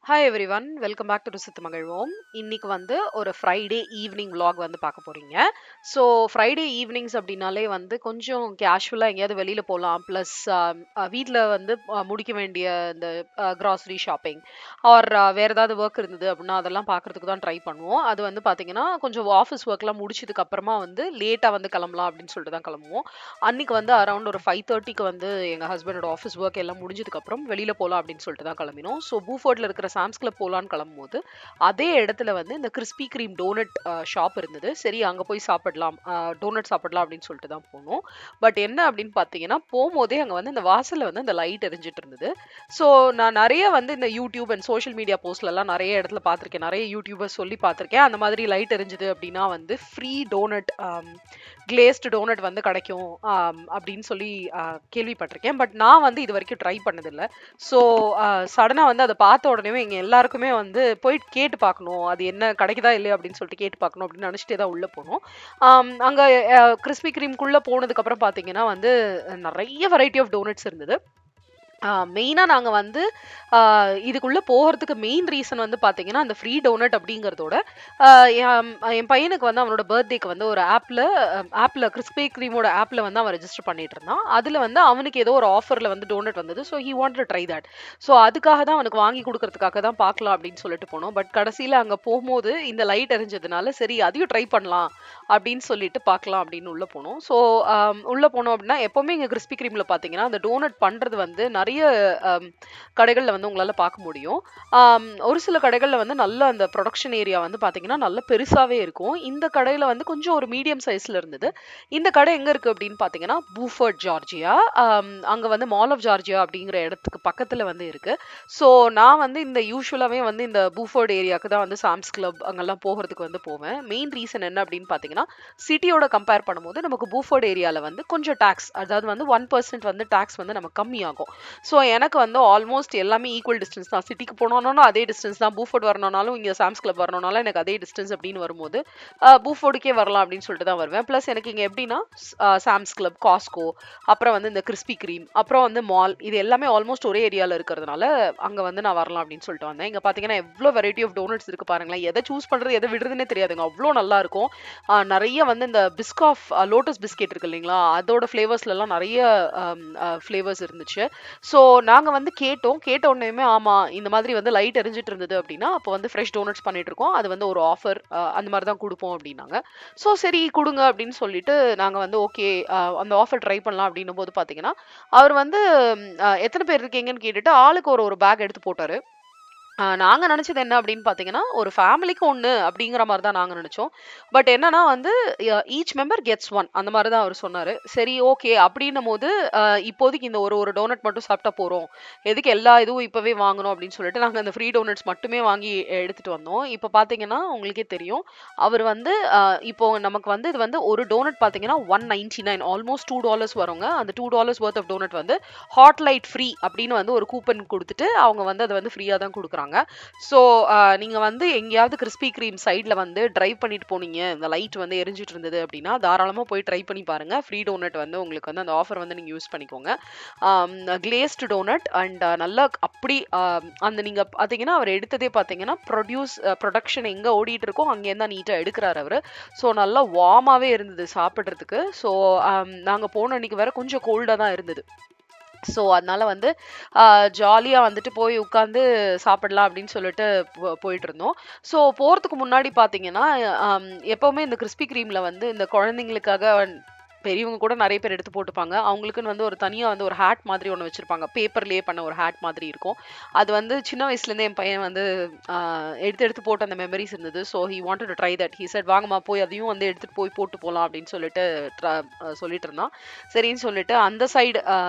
Hi everyone, welcome back to ருசித்து மகிழ்வோம். இன்னைக்கு வந்து ஒரு ஃப்ரைடே ஈவினிங் vlog வந்து பார்க்க போறீங்க. ஸோ ஃப்ரைடே ஈவினிங்ஸ் அப்படின்னாலே வந்து கொஞ்சம் கேஷுவலாக எங்கேயாவது வெளியில போகலாம். ப்ளஸ் வீட்டில் வந்து முடிக்க வேண்டிய இந்த கிராசரி ஷாப்பிங் ஆர் வேற ஏதாவது ஒர்க் இருந்தது அப்படின்னா அதெல்லாம் பார்க்கறதுக்கு தான் ட்ரை பண்ணுவோம். அது வந்து பார்த்தீங்கன்னா கொஞ்சம் ஆஃபீஸ் ஒர்க்லாம் முடிச்சதுக்கு அப்புறமா வந்து லேட்டாக வந்து கிளம்பலாம் அப்படின்னு சொல்லிட்டு தான் கிளம்புவோம். அன்னைக்கு வந்து அரௌண்ட் ஒரு 5:30க்கு வந்து எங்கள் ஹஸ்பண்டோட ஆஃபீஸ் ஒர்க் எல்லாம் முடிஞ்சதுக்கு அப்புறம் வெளியில போகலாம் அப்படின்னு சொல்லிட்டு தான் கிளம்பினோம். ஸோ பூஃபோர்ட்ல இருக்கிற சாம்ஸ் கிளப் போலான்னு கிளம்பும்போது அதே இடத்துல வந்து இந்த கிறிஸ்பி கிரீம் டோனட் ஷாப் இருந்தது. சரி அங்க போய் சாப்பிடலாம், டோனட் சாப்பிடலாம் அப்படின்னு சொல்லிட்டு தான் போனோம். பட் என்ன அப்படின்னு பார்த்தீங்கன்னா போகும்போதே அங்க வந்து இந்த வாசல்ல வந்து இந்த லைட் எரிஞ்சிட்டு இருந்தது. ஸோ நான் நிறைய வந்து இந்த யூடியூப் அண்ட் சோஷியல் மீடியா போஸ்ட்ல எல்லாம் நிறைய இடத்துல பார்த்திருக்கேன், நிறைய யூடியூபர்ஸ் சொல்லி பார்த்திருக்கேன். அந்த மாதிரி லைட் எரிஞ்சுது அப்படின்னா வந்து ஃப்ரீ டோனட், கிளேஸ்டு டோனட் வந்து கிடைக்கும் அப்படின்னு சொல்லி கேள்விப்பட்டிருக்கேன். பட் நான் வந்து இது வரைக்கும் ட்ரை பண்ணதில்லை. ஸோ சடனா வந்து அத பார்த்த உடனேவே எங்க எல்லாருக்குமே வந்து போயிட்டு கேட்டு பார்க்கணும். அது என்ன கிடைக்குதா இல்லையா அப்படின்னு சொல்லிட்டு கேட்டு பார்க்கணும் அப்படின்னு நினைச்சிட்டே தான் உள்ள போனோம். அங்க கிறிஸ்பி கிரீம்குள்ள போனதுக்கு அப்புறம் பார்த்தீங்கன்னா வந்து நெறைய வெரைட்டி ஆஃப் டோனட்ஸ் இருந்தது. மெயினா நாங்க வந்து இதுக்குள்ள போறதுக்கு மெயின் ரீசன் வந்து பாத்தீங்கன்னா அந்த ஃப்ரீ டோனட் அப்படிங்கறதோட என் பையனுக்கு வந்து அவனோட பர்த்டேக்கு வந்து ஒரு ஆப்ல கிறிஸ்பி கிரீமோட ஆப்ல வந்து அவன் ரெஜிஸ்டர் பண்ணிட்டு இருந்தான். அதுல வந்து அவனுக்கு ஏதோ ஒரு ஆஃபர்ல வந்து டோனட் வந்தது. So he want to try that. So அதுக்காக தான் அவனுக்கு வாங்கி கொடுக்கறதுக்காக தான் பார்க்கலாம் அப்படின்னு சொல்லிட்டு போனோம். பட் கடைசியில அங்க போகும்போது இந்த லைட் எரிஞ்சதுனால சரி அதையும் ட்ரை பண்ணலாம் அப்படின்னு சொல்லிட்டு பார்க்கலாம் அப்படின்னு உள்ள போனோம். ஸோ உள்ள போனோம் அப்படின்னா எப்பவுமே இங்க கிறிஸ்பி கிரீம்ல பாத்தீங்கன்னா அந்த டோனட் பண்றது வந்து நிறைய கடைகள்ல வந்து உங்களால பார்க்க முடியும். ஒரு சில கடைகள்ல வந்து நல்ல அந்த ப்ரொடக்ஷன் ஏரியா வந்து பாத்தீங்கன்னா நல்ல பெருசாவே இருக்கும். இந்த கடையில வந்து கொஞ்சம் ஒரு மீடியம் சைஸ்ல இருந்தது. இந்த கடை எங்க இருக்கு அப்படின்னு பாத்தீங்கன்னா பூஃபோர்ட் ஜார்ஜியா. அங்க வந்து மால் ஆஃப் ஜார்ஜியா அப்படிங்கிற இடத்துக்கு பக்கத்துல வந்து இருக்கு. ஸோ நான் வந்து இந்த யூஸ்வலாவே வந்து இந்த பூஃபோர்ட் ஏரியாவுக்கு தான் வந்து சாம்ஸ் கிளப் அங்கெல்லாம் போகிறதுக்கு வந்து போவேன். மெயின் ரீசன் என்ன அப்படின்னு பாத்தீங்கன்னா சிட்டியோட கம்பேர் பண்ணும்போது நமக்கு பூஃபோர்ட் ஏரியால வந்து கொஞ்சம் டாக்ஸ், அதாவது வந்து 1% வந்து டாக்ஸ் வந்து நமக்கு கம்மியாகும். ஸோ எனக்கு வந்து ஆல்மோஸ்ட் எல்லாமே ஈக்குவல் டிஸ்டன்ஸ் தான். சிட்டிக்கு போனோம்னாலும் அதே டிஸ்டன்ஸ் தான், பூஃபோர்ட் வரணும்னாலும் இங்கே சாம்ஸ் கிளப் வரணும்னாலும் எனக்கு அதே டிஸ்டன்ஸ் அப்படின்னு வரும்போது பூஃபோர்டுக்கே வரலாம் அப்படின்னு சொல்லிட்டு தான் வருவேன். ப்ளஸ் எனக்கு இங்கே எப்படின்னா சாம்ஸ் கிளப், காஸ்கோ, அப்புறம் வந்து இந்த கிறிஸ்பி கிரீம், அப்புறம் வந்து மால், இது எல்லாமே ஆல்மோஸ்ட் ஒரே ஏரியாவில் இருக்கிறதுனால அங்கே வந்து நான் வரலாம் அப்படின்னு சொல்லிட்டு வந்தேன். இங்கே பார்த்தீங்கன்னா எவ்வளோ வெரைட்டி ஆஃப் டோனட்ஸ் இருக்கு பாருங்களேன். எதை சூஸ் பண்ணுறது எதை விடுறதுனே தெரியாதுங்க, அவ்வளோ நல்லா இருக்கும். நிறைய வந்து இந்த பிஸ்காஃப் லோட்டஸ் பிஸ்கெட் இருக்கு இல்லைங்களா, அதோட ஃப்ளேவர்ஸ்லாம் நிறைய ஃப்ளேவர்ஸ் இருந்துச்சு. ஸோ நாங்க வந்து கேட்டோம். கேட்ட உடனேயுமே ஆமா இந்த மாதிரி வந்து லைட் எரிஞ்சிட்டு இருந்தது அப்படின்னா அப்போ வந்து ஃப்ரெஷ் டோனட்ஸ் பண்ணிட்டு இருக்கோம், அது வந்து ஒரு ஆஃபர், அந்த மாதிரி தான் கொடுப்போம் அப்படின்னாங்க. ஸோ சரி கொடுங்க அப்படின்னு சொல்லிட்டு நாங்க வந்து ஓகே அந்த ஆஃபர் ட்ரை பண்ணலாம் அப்படின்னும் போது பாத்தீங்கன்னா அவர் வந்து எத்தனை பேர் இருக்கீங்கன்னு கேட்டுட்டு ஆளுக்கு ஒரு ஒரு பேக் எடுத்து போட்டாரு. நாங்க நினைச்சது என்ன அப்படின்னு பாத்தீங்கன்னா ஒரு ஃபேமிலிக்கு ஒண்ணு அப்படிங்கிற மாதிரி தான் நாங்க நினைச்சோம். பட் என்னன்னா வந்து ஈச் மெம்பர் கெட்ஸ் ஒன் அந்த மாதிரி தான் அவர் சொன்னாரு. சரி ஓகே அப்படின்னும் போது இப்போதைக்கு இந்த ஒரு ஒரு டோனட் மட்டும் சாப்பிட்டா போறோம், எதுக்கு எல்லா இதுவும் இப்பவே வாங்கணும் அப்படின்னு சொல்லிட்டு நாங்க அந்த ஃப்ரீ டோனட்ஸ் மட்டுமே வாங்கி எடுத்துட்டு வந்தோம். இப்போ பாத்தீங்கன்னா உங்களுக்கே தெரியும் அவர் வந்து இப்போ நமக்கு வந்து இது வந்து ஒரு டோனட் பாத்தீங்கன்னா $1.99, ஆல்மோஸ்ட் $2 வருங்க. அந்த $2 worth ஆஃப் டோனட் வந்து ஹாட் லைட் ஃப்ரீ அப்படின்னு வந்து ஒரு கூப்பன் கொடுத்துட்டு அவங்க வந்து அதை வந்து ஃப்ரீயா தான் கொடுக்குறாங்க. ஸோ நீங்க வந்து எங்கேயாவது கிறிஸ்பி கிரீம் சைட்ல வந்து டிரைவ் பண்ணிட்டு போனீங்க, இந்த லைட் வந்து எரிஞ்சிட்டு இருந்தது அப்படின்னா தாராளமா போய் ட்ரை பண்ணி பாருங்க. ஃப்ரீ டோனட் வந்து உங்களுக்கு வந்து அந்த ஆஃபர் வந்து நீங்க யூஸ் பண்ணிக்கோங்க. கிளேஸ்டு டோனட் அண்ட் நல்லா அப்படி அந்த நீங்க பாத்தீங்கன்னா அவர் எடுத்ததே பாத்தீங்கன்னா ப்ரொடக்ஷன் எங்க ஓடிட்டு இருக்கோ அங்கேருந்து தான் நீட்டா எடுக்கிறாரு அவரு. ஸோ நல்லா வார்மாவே இருந்தது சாப்பிட்றதுக்கு. ஸோ நாங்க போன அன்னைக்கு வேற கொஞ்சம் கோல்டா தான் இருந்தது. ஸோ அதனால வந்து ஜாலியா வந்துட்டு போய் உட்காந்து சாப்பிடலாம் அப்படின்னு சொல்லிட்டு போயிட்டு இருந்தோம். ஸோ போறதுக்கு முன்னாடி பாத்தீங்கன்னா எப்பவுமே இந்த கிறிஸ்பி கிரீம்ல வந்து இந்த குழந்தைங்களுக்காக பெரியவங்க கூட நிறைய பேர் எடுத்து போட்டுப்பாங்க. அவங்களுக்குன்னு வந்து ஒரு தனியா வந்து ஒரு ஹேட் மாதிரி ஒண்ணு வச்சிருப்பாங்க. பேப்பர்லயே பண்ண ஒரு ஹேட் மாதிரி இருக்கும். அது வந்து சின்ன வயசுல இருந்தே என் பையன் வந்து எடுத்து எடுத்து போட்ட அந்த மெமரிஸ் இருந்தது. So he wanted to try that. He said வாங்கம்மா போய் அதையும் வந்து எடுத்துட்டு போய் போட்டு போலாம் அப்படின்னு சொல்லிட்டு சொல்லிட்டு இருந்தான். சரின்னு சொல்லிட்டு அந்த சைடு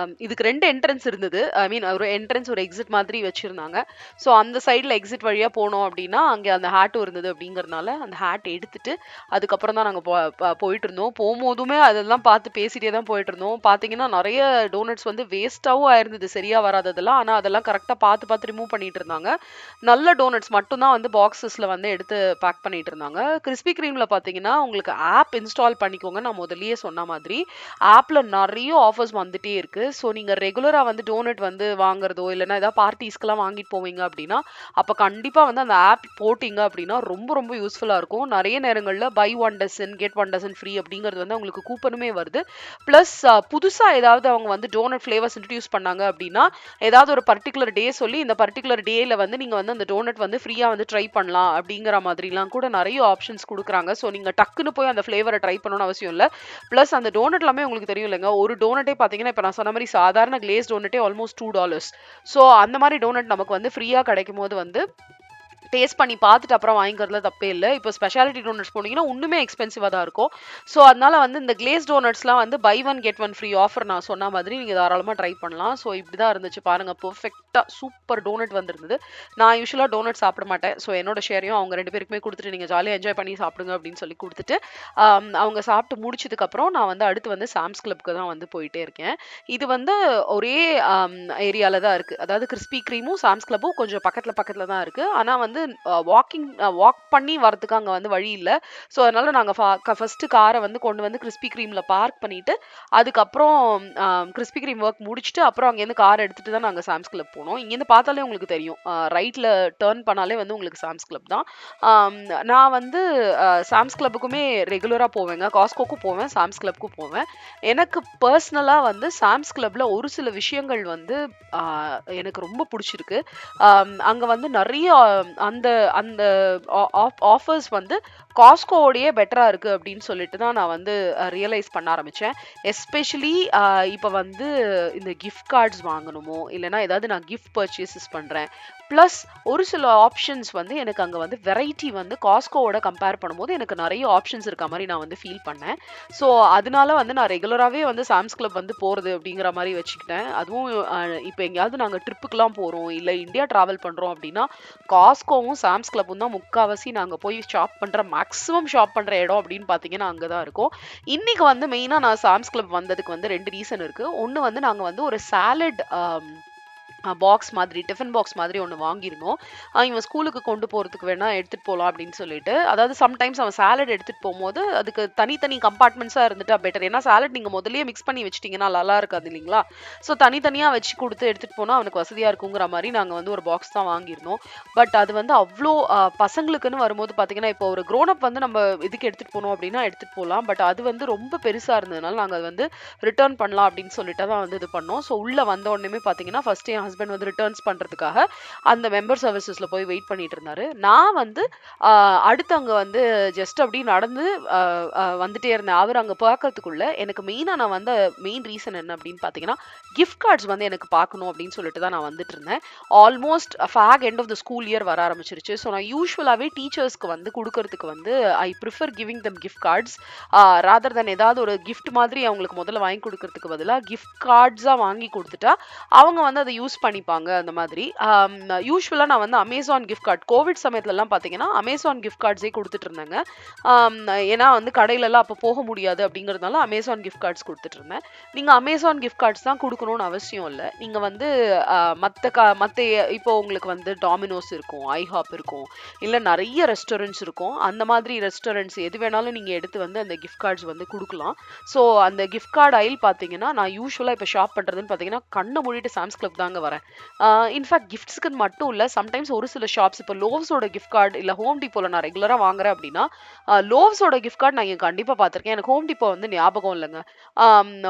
இதுக்கு 2 என்ட்ரன்ஸ் இருந்தது. ஐ மீன் ஒரு என்ட்ரன்ஸ் ஒரு எக்ஸிட் மாதிரி வச்சிருந்தாங்க. ஸோ அந்த சைடுல எக்ஸிட் வழியா போனோம் அப்படின்னா அங்க அந்த ஹேட்டும் இருந்தது அப்படிங்கறதுனால அந்த ஹேட் எடுத்துட்டு அதுக்கப்புறம் தான் நாங்க போயிட்டு இருந்தோம். போகும்போதுமே அதெல்லாம் பார்த்து பேசிட்டே தான் போயிட்டுருந்தோம். பார்த்தீங்கன்னா, நெறைய டோனட்ஸ் வந்து வேஸ்ட்டாவும் ஆயிருந்தது. சரியா வராததெல்லாம். ஆனா, அதெல்லாம் கரெக்ட்டா பார்த்து பார்த்து ரிமூவ் பண்ணிட்டு இருந்தாங்க. நல்ல டோனட்ஸ் மட்டும் தான் வந்து பாக்ஸஸ்ல வந்து எடுத்து பேக் பண்ணிட்டு இருந்தாங்க. கிறிஸ்பி கிரீம்ல பார்த்தீங்கன்னா, உங்களுக்கு ஆப் இன்ஸ்டால் பண்ணிக்கோங்க. நான் முதல்லயே சொன்ன மாதிரி. ஆப்ல நெறைய ஆஃபர்ஸ் வந்துட்டே இருக்கு. ஸோ, நீங்க ரெகுலரா வந்து டோனட் வந்து வாங்குறதோ, இல்லன்னா ஏதாவது பார்ட்டீஸ்க்குலாம் வாங்கிட்டு போவீங்க அப்படின்னா, அப்ப கண்டிப்பா வந்து அந்த ஆப் போட்டீங்க அப்படின்னா, ரொம்ப ரொம்ப யூஸ்ஃபுல்லா இருக்கும். நெறைய நேரங்கள்ல buy one dozen, get one dozen free அப்படிங்கிறது வந்து உங்களுக்கு கூப்பனுமே வருது. பிளஸ் புதுசா ஏதாவது அவங்க வந்து டோனட் ஃப்ளேவர்ஸ் இன்ட்ரோடியூஸ் பண்ணாங்க அப்படின்னா, ஏதாவது ஒரு பர்ட்டிகுலர் டே சொல்லி, இந்த பர்ட்டிகுலர் டேல வந்து நீங்க வந்து அந்த டோனட் வந்து ஃப்ரீயா வந்து ட்ரை பண்ணலாம் அப்படிங்கிற மாதிரிலாம் கூட நெறைய ஆப்ஷன்ஸ் குடுக்குறாங்க. ஸோ நீங்க டக்குன்னு போய் அந்த ஃப்ளேவர ட்ரை பண்ணணும்னு அவசியம் இல்ல. பிளஸ் அந்த டோனட் எல்லாமே உங்களுக்கு தெரியும் இல்லங்க. ஒரு டோனட்டே பார்த்தீங்கன்னா, இப்ப நான் சொன்ன மாரி சாதாரண கிளேஸ் டோனட்டே ஆல்மோஸ்ட் $2. ஸோ அந்த மாரி டோனட் நமக்கு வந்து ஃப்ரீயா கிடைக்கும்போது வந்து டேஸ்ட் பண்ணி பார்த்துட்டு அப்புறம் வாங்கிக்கிறதுல தப்பே இல்ல. இப்போ ஸ்பெஷாலிட்டி டோனட்ஸ் போனீங்கன்னா, இன்னுமே எக்ஸ்பென்சிவா தான் இருக்கும். ஸோ அதனால வந்து இந்த கிளேஸ் டோனட்ஸ்லாம் வந்து buy one get one free offer நான் சொன்ன மாதிரி நீங்க தாராளமா ட்ரை பண்ணலாம். ஸோ இப்படிதான் இருந்துச்சு பாருங்க. பெர்ஃபெக்ட்டா சூப்பர் டோனட் வந்திருந்தது. நான் யூசுவலா டோனட் சாப்பிட மாட்டேன். ஸோ என்னோட ஷேரையும் அவங்க 2 பேருக்குமே குடுத்துட்டு, நீங்க ஜாலியா என்ஜாய் பண்ணி சாப்பிடுங்க அப்படின்னு சொல்லி குடுத்துட்டு, அவங்க சாப்பிட்டு முடிச்சதுக்கப்புறம் நான் வந்து அடுத்து வந்து சாம்ஸ் கிளப்க்கு தான் வந்து போயிட்டே இருக்கேன். இது வந்து ஒரே ஏரியால தான் இருக்கு. அதாவது கிறிஸ்பி கிரீமும், சாம்ஸ் கிளப்பும் கொஞ்சம் பக்கத்துல பக்கத்துல தான் இருக்கு. ஆனா வந்து வாக் பண்ணி வரதுக்கு அங்க வந்து வழி இல்ல. ஸோ அதனால நாங்க ஃபர்ஸ்ட் கார வந்து கொண்டு வந்து கிறிஸ்பி கிரீம்ல பார்க் பண்ணிட்டு, அதுக்கப்புறம் கிறிஸ்பி கிரீம் ஒர்க் முடிச்சுட்டு, அப்புறம் அங்கேருந்து கார் எடுத்துட்டு தான் நாங்க சாம்ஸ் கிளப் போனோம். இங்கேருந்து பார்த்தாலே உங்களுக்கு தெரியும். ரைட்ல டர்ன் பண்ணாலே வந்து உங்களுக்கு சாம்ஸ் கிளப் தான். ஆம், நான் வந்து சாம்ஸ் கிளப்புக்குமே ரெகுலரா போவேங்க. காஸ்கோக்கும் போவேன், சாம்ஸ் கிளப்புக்கும் போவேன். எனக்கு பர்சனலா வந்து சாம்ஸ் கிளப்ல ஒரு சில விஷயங்கள் வந்து எனக்கு ரொம்ப பிடிச்சிருக்கு. அங்க வந்து நெறைய அந்த அந்த ஆஃபர்ஸ் வந்து காஸ்கோவோடயே பெட்டரா இருக்கு அப்படின்னு சொல்லிட்டு தான் நான் வந்து ரியலைஸ் பண்ண ஆரம்பிச்சேன். எஸ்பெஷலி இப்ப வந்து இந்த கிஃப்ட் கார்ட்ஸ் வாங்கணுமோ, இல்லன்னா ஏதாவது நான் கிஃப்ட் பர்ச்சேஸஸ் பண்றேன். பிளஸ் ஒரு சில ஆப்ஷன்ஸ் வந்து எனக்கு அங்க வந்து வெரைட்டி வந்து காஸ்கோவோட கம்பேர் பண்ணும்போது எனக்கு நெறைய ஆப்ஷன்ஸ் இருக்க மாரி நான் வந்து ஃபீல் பண்ணேன். ஸோ அதனால வந்து நான் ரெகுலராவே வந்து சாம்ஸ் கிளப் வந்து போறது அப்படிங்கிற மாரி வச்சுக்கிட்டேன். அதுவும் இப்ப எங்கேயாவது நாங்க ட்ரிப்புக்குலாம் போறோம், இல்ல இந்தியா டிராவல் பண்றோம் அப்படின்னா, காஸ்கோவும் சாம்ஸ் கிளப்பும் தான் முக்காவாசி நாங்க போய் மேக்ஸிமம் ஷாப் பண்ற இடம் அப்படின்னு பார்த்தீங்கன்னா அங்க தான் இருக்கும். இன்னைக்கு வந்து மெயினா நான் சாம்ஸ் கிளப் வந்ததுக்கு வந்து 2 ரீசன் இருக்கு. ஒண்ணு வந்து நாங்க வந்து ஒரு சாலட் பாக்ஸ் மாதிரி, டிஃபன் பாக்ஸ் மாதிரி ஒண்ணு வாங்கியிருந்தோம். இவன் ஸ்கூலுக்கு கொண்டு போறதுக்கு வேணா எடுத்துட்டு போலாம் அப்படின்னு சொல்லிட்டு. அதாவது சம்டைம்ஸ் அவன் சாலட் எடுத்துட்டு போம்போது, அதுக்கு தனித்தனி கம்பார்ட்மெண்ட்ஸா இருந்துட்டா பெட்டர். ஏன்னா சாலட் நீங்க முதல்லயே மிக்ஸ் பண்ணி வச்சுட்டீங்கன்னா நல்லா இருக்காது இல்லைங்களா? ஸோ தனித்தனியா வச்சு குடுத்து எடுத்துட்டு போனா அவனுக்கு வசதியா இருக்குங்கிற மாரி நாங்க வந்து ஒரு பாக்ஸ் தான் வாங்கியிருந்தோம். பட் அது வந்து அவ்ளோ பசங்களுக்குன்னு வரும்போது பார்த்தீங்கன்னா, இப்போ ஒரு க்ரோன் அப் வந்து நம்ம இதுக்கு எடுத்துட்டு போனோம் அப்படின்னா எடுத்துட்டு போலாம். பட் அது வந்து ரொம்ப பெருசா இருந்ததுனால நாங்க அது வந்து ரிட்டர்ன் பண்ணலாம் அப்படின்னு சொல்லிட்டு தான் வந்து இது பண்ணோம். ஸோ உள்ள வந்த உடனேமே பார்த்தீங்கன்னா, ஃபர்ஸ்ட் என் ஹஸ்பண்ட் வந்து ரிட்டர்ன்ஸ் பண்றதுக்காக அந்த மெம்பர் சர்வீசஸ்ல போய் வெயிட் பண்ணிட்டு இருந்தாரு. நான் வந்து அடுத்து அங்க வந்து ஜஸ்ட் அப்படி நடந்து வந்துட்டே இருந்தேன். அவர் அங்க பார்க்கறதுக்குள்ள எனக்கு மெயினா நான் வந்த மெயின் ரீசன் என்ன அப்படின்னு பார்த்தீங்கன்னா, கிஃப்ட் கார்ட்ஸ் வந்து எனக்கு பார்க்கணும் அப்படின்னு சொல்லிட்டு தான் நான் வந்துட்டு இருந்தேன். ஆல்மோஸ்ட் ஃபேக் end of the school year வர ஆரம்பிச்சிருச்சு. ஸோ நான் யூசுவலாவே டீச்சர்ஸ்க்கு வந்து கொடுக்கறதுக்கு வந்து I prefer giving them gift cards rather than ஏதாவது ஒரு கிஃப்ட் மாதிரி அவங்களுக்கு முதல்ல வாங்கி கொடுக்கறதுக்கு பதிலாக கிஃப்ட் கார்ட்ஸா வாங்கி கொடுத்துட்டா அவங்க வந்து அதை யூஸ் பண்ணிப்பாங்க அந்த மாதிரி. யூசுவலா நான் வந்து அமேசான் கிஃப்ட் கார்டு கோவிட் சமயத்துல எல்லாம் பாத்தீங்கன்னா அமேசான் கிஃப்ட் கார்ட்ஸே கொடுத்துட்டு இருந்தாங்க. ஏன்னா வந்து கடையில எல்லாம் அப்ப போக முடியாது அப்படிங்கறதுனால அமேசான் கிஃப்ட் கார்ட்ஸ் கொடுத்துட்டு இருந்தேன். நீங்க அமேசான் கிஃப்ட் கார்ட்ஸ் தான் கொடுக்கணும்னு அவசியம் இல்லை. நீங்க வந்து மத்த இப்போ உங்களுக்கு வந்து டாமினோஸ் இருக்கும், ஐஹாப் இருக்கும், இல்ல நிறைய ரெஸ்டாரண்ட்ஸ் இருக்கும். அந்த மாதிரி ரெஸ்டாரண்ட்ஸ் எது வேணாலும் நீங்க எடுத்து வந்து அந்த கிஃப்ட் கார்ட்ஸ் வந்து கொடுக்கலாம். ஸோ அந்த கிஃப்ட் கார்டு ஐல் பார்த்தீங்கன்னா, நான் யூஸ்வலா இப்போ ஷாப் பண்றதுன்னு பார்த்தீங்கன்னா, கண்ணை மூடிட்டு சாம்ஸ் கிளப் தாங்க வரேன். இன்ஃபேக்ட் கிஃப்ட்ஸ்க்கு மட்டும் இல்ல, சம்டைம்ஸ் ஒரு சில ஷாப்ஸ் இப்போ லோவ்ஸோட கிஃப்ட் கார்டு இல்ல ஹோம் டிப்போல நான் ரெகுலரா வாங்குறேன் அப்படின்னா, லோவ்ஸோட கிஃப்ட் கார்டு நான் இங்க கண்டிப்பா பார்த்திருக்கேன். எனக்கு ஹோம் டிப்போ வந்து ஞாபகம் இல்லைங்க.